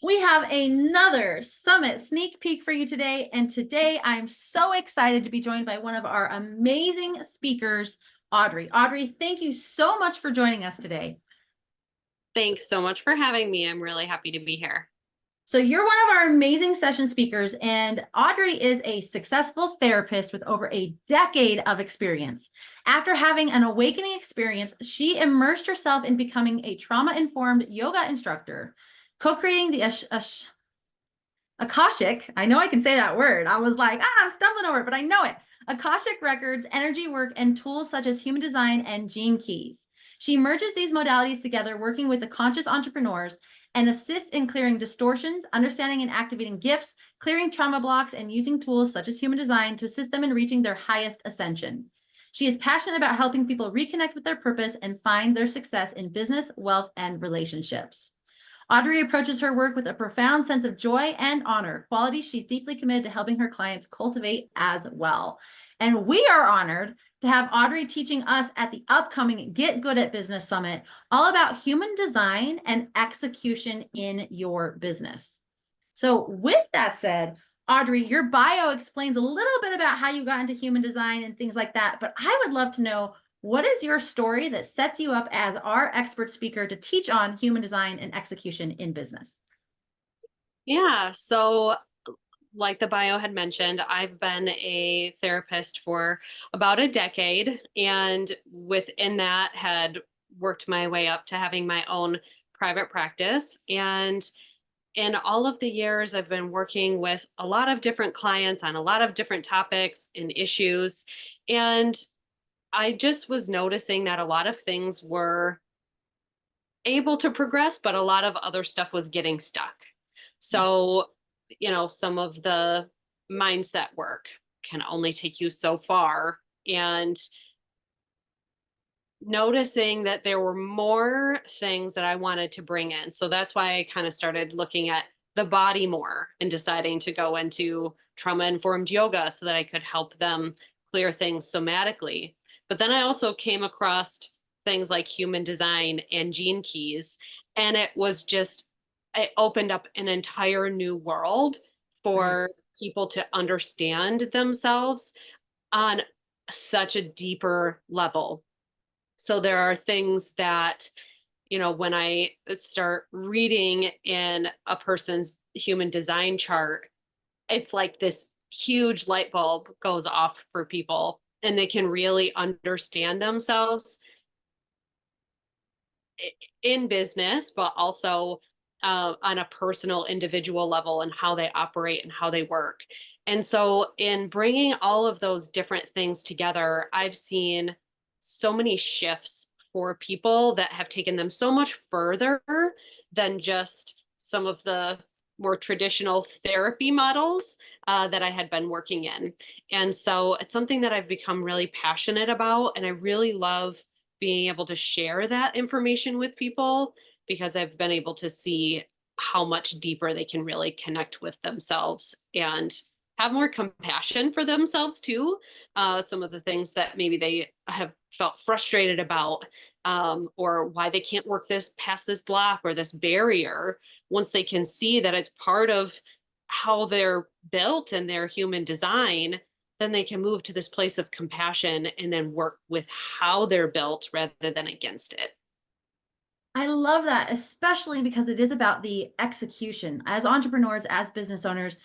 We have another summit sneak peek for you today. And today I'm so excited to be joined by one of our amazing speakers, Audrey. Audrey, thank you so much for joining us today. Thanks so much for having me. I'm really happy to be here. So you're one of our amazing session speakers, and Audrey is a successful therapist with over a decade of experience. After having an awakening experience, she immersed herself in becoming a trauma-informed yoga instructor, co-creating the Akashic, I know I can say that word. I was like, I'm stumbling over it, but I know it. Akashic records, energy work, and tools such as human design and gene keys. She merges these modalities together, working with the conscious entrepreneurs and assists in clearing distortions, understanding and activating gifts, clearing trauma blocks, and using tools such as human design to assist them in reaching their highest ascension. She is passionate about helping people reconnect with their purpose and find their success in business, wealth, and relationships. Audrey approaches her work with a profound sense of joy and honor, qualities she's deeply committed to helping her clients cultivate as well. And we are honored to have Audrey teaching us at the upcoming Get Good at Business Summit all about human design and execution in your business. So, with that said, Audrey, your bio explains a little bit about how you got into human design and things like that, but I would love to know, what is your story that sets you up as our expert speaker to teach on human design and execution in business? Yeah, so like the bio had mentioned, I've been a therapist for about a decade, and within that had worked my way up to having my own private practice. And in all of the years, I've been working with a lot of different clients on a lot of different topics and issues. And I just was noticing that a lot of things were able to progress, but a lot of other stuff was getting stuck. So, some of the mindset work can only take you so far. And noticing that there were more things that I wanted to bring in. So that's why I kind of started looking at the body more and deciding to go into trauma informed yoga so that I could help them clear things somatically. But then I also came across things like human design and gene keys. And it opened up an entire new world Right. for people to understand themselves on such a deeper level. So there are things that, when I start reading in a person's human design chart, it's like this huge light bulb goes off for people and they can really understand themselves in business, but also on a personal, individual level and how they operate and how they work. And so, in bringing all of those different things together, I've seen so many shifts for people that have taken them so much further than just some of the more traditional therapy models that I had been working in. And so, it's something that I've become really passionate about. And I really love being able to share that information with people because I've been able to see how much deeper they can really connect with themselves and have more compassion for themselves too. Some of the things that maybe they have felt frustrated about, or why they can't work this past this block or this barrier, once they can see that it's part of how they're built and their human design, then they can move to this place of compassion and then work with how they're built rather than against it. I love that, especially because it is about the execution. As entrepreneurs, as business owners,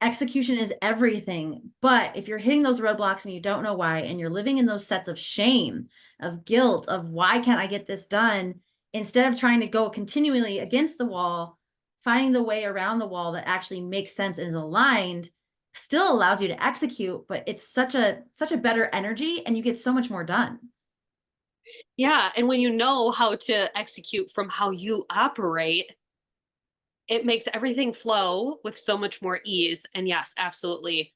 execution is everything. But if you're hitting those roadblocks and you don't know why, and you're living in those sets of shame, of guilt, of why can't I get this done, instead of trying to go continually against the wall, finding the way around the wall that actually makes sense and is aligned, still allows you to execute, but it's such a better energy and you get so much more done. Yeah. And when you know how to execute from how you operate, it makes everything flow with so much more ease. And yes, absolutely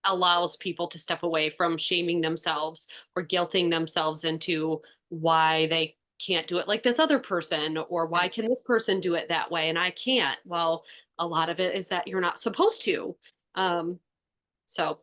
allows people to step away from shaming themselves or guilting themselves into why they can't do it like this other person, or why Right. can this person do it that way and I can't. Well, a lot of it is that you're not supposed to. Um, so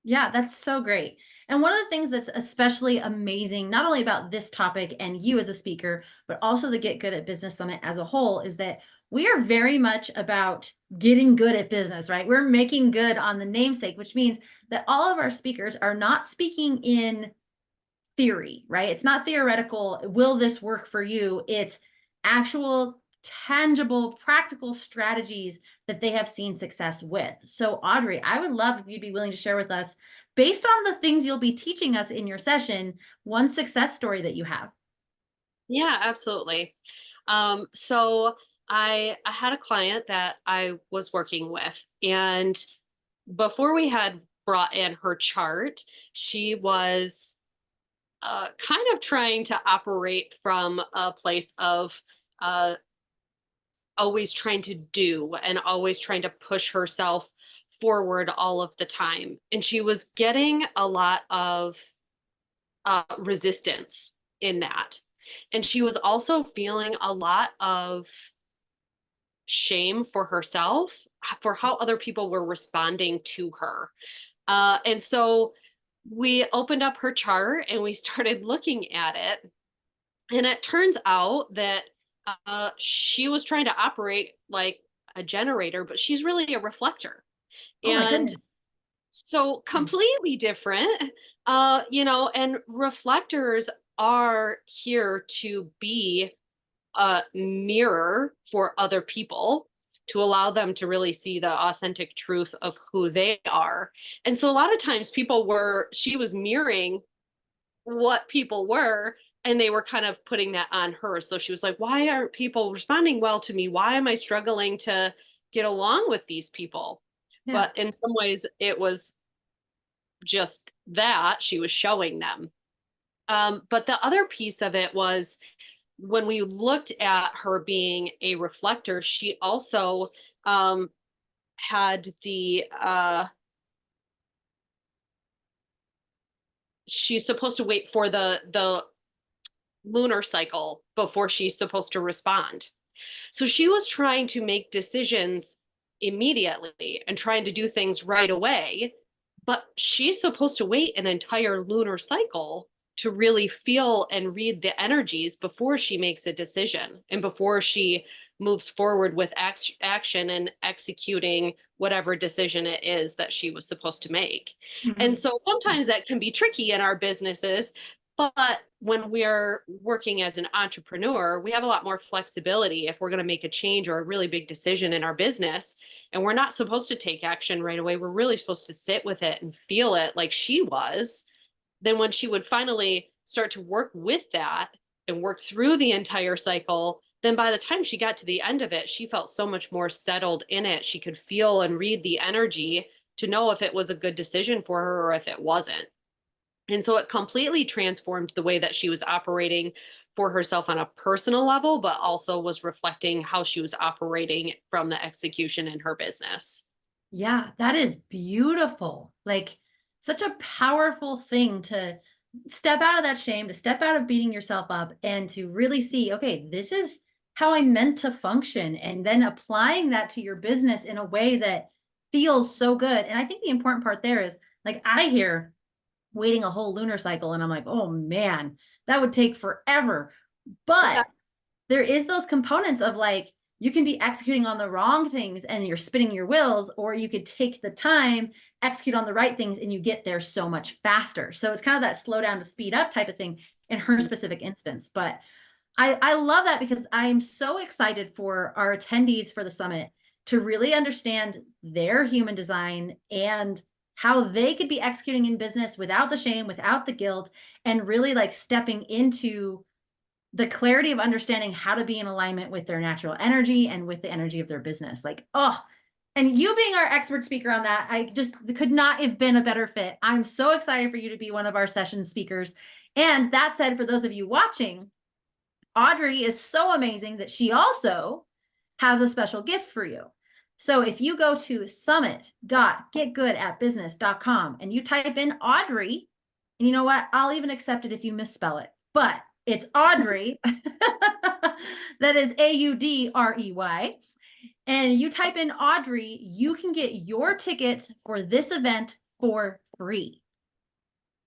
Yeah, that's so great. And one of the things that's especially amazing, not only about this topic and you as a speaker, but also the Get Good at Business Summit as a whole, is that we are very much about getting good at business, right? We're making good on the namesake, which means that all of our speakers are not speaking in theory, right? It's not theoretical. Will this work for you? It's actual, tangible, practical strategies that they have seen success with. So, Audrey, I would love if you'd be willing to share with us, based on the things you'll be teaching us in your session, one success story that you have. Yeah, absolutely. So I had a client that I was working with, and before we had brought in her chart, she was kind of trying to operate from a place of uh, always trying to do and always trying to push herself forward all of the time. And she was getting a lot of resistance in that. And she was also feeling a lot of shame for herself for how other people were responding to her. And so we opened up her chart and we started looking at it. And it turns out that she was trying to operate like a generator, but she's really a reflector. Oh my And goodness. so completely different, and reflectors are here to be a mirror for other people to allow them to really see the authentic truth of who they are. And so a lot of times she was mirroring what people were, and they were kind of putting that on her. So she was like, why aren't people responding well to me? Why am I struggling to get along with these people? Yeah. But in some ways, it was just that she was showing them. But the other piece of it was when we looked at her being a reflector, she also um, had she's supposed to wait for the lunar cycle before she's supposed to respond. So she was trying to make decisions immediately and trying to do things right away, but she's supposed to wait an entire lunar cycle to really feel and read the energies before she makes a decision and before she moves forward with action and executing whatever decision it is that she was supposed to make. And Mhm. so sometimes that can be tricky in our businesses, but when we're working as an entrepreneur, we have a lot more flexibility if we're going to make a change or a really big decision in our business. And we're not supposed to take action right away. We're really supposed to sit with it and feel it like she was. Then, when she would finally start to work with that and work through the entire cycle, then by the time she got to the end of it, she felt so much more settled in it. She could feel and read the energy to know if it was a good decision for her or if it wasn't. And so it completely transformed the way that she was operating for herself on a personal level, but also was reflecting how she was operating from the execution in her business. Yeah, that is beautiful. Like, such a powerful thing to step out of that shame, to step out of beating yourself up, and to really see, okay, this is how I'm meant to function. And then applying that to your business in a way that feels so good. And I think the important part there is, like, I hear waiting a whole lunar cycle, and I'm like, oh man, that would take forever. Yeah. But there is those components of, like, you can be executing on the wrong things and you're spinning your wheels, or you could take the time, execute on the right things, and you get there so much faster. So it's kind of that slow down to speed up type of thing in her specific instance. But I love that, because I'm so excited for our attendees for the summit to really understand their human design and how they could be executing in business without the shame, without the guilt, and really like stepping into the clarity of understanding how to be in alignment with their natural energy and with the energy of their business. Like, oh, and you being our expert speaker on that, I just could not have been a better fit. I'm so excited for you to be one of our session speakers. And that said, for those of you watching, Audrey is so amazing that she also has a special gift for you. So if you go to summit.getgoodatbusiness.com and you type in Audrey, and you know what? I'll even accept it if you misspell it, but it's Audrey. That is Audrey. And you type in Audrey, you can get your tickets for this event for free.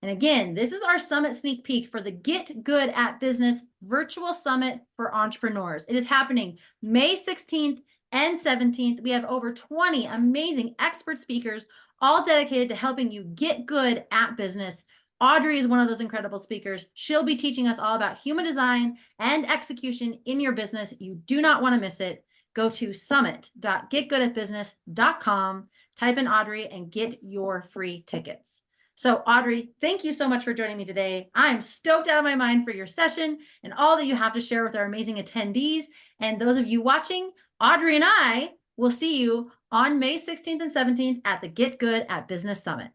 And again, this is our summit sneak peek for the Get Good at Business virtual summit for entrepreneurs. It is happening May 16th and 17th. We have over 20 amazing expert speakers, all dedicated to helping you get good at business. Audrey is one of those incredible speakers. She'll be teaching us all about human design and execution in your business. You do not want to miss it. Go to summit.getgoodatbusiness.com, type in Audrey, and get your free tickets. So Audrey, thank you so much for joining me today. I'm stoked out of my mind for your session and all that you have to share with our amazing attendees. And those of you watching, Audrey and I will see you on May 16th and 17th at the Get Good at Business Summit.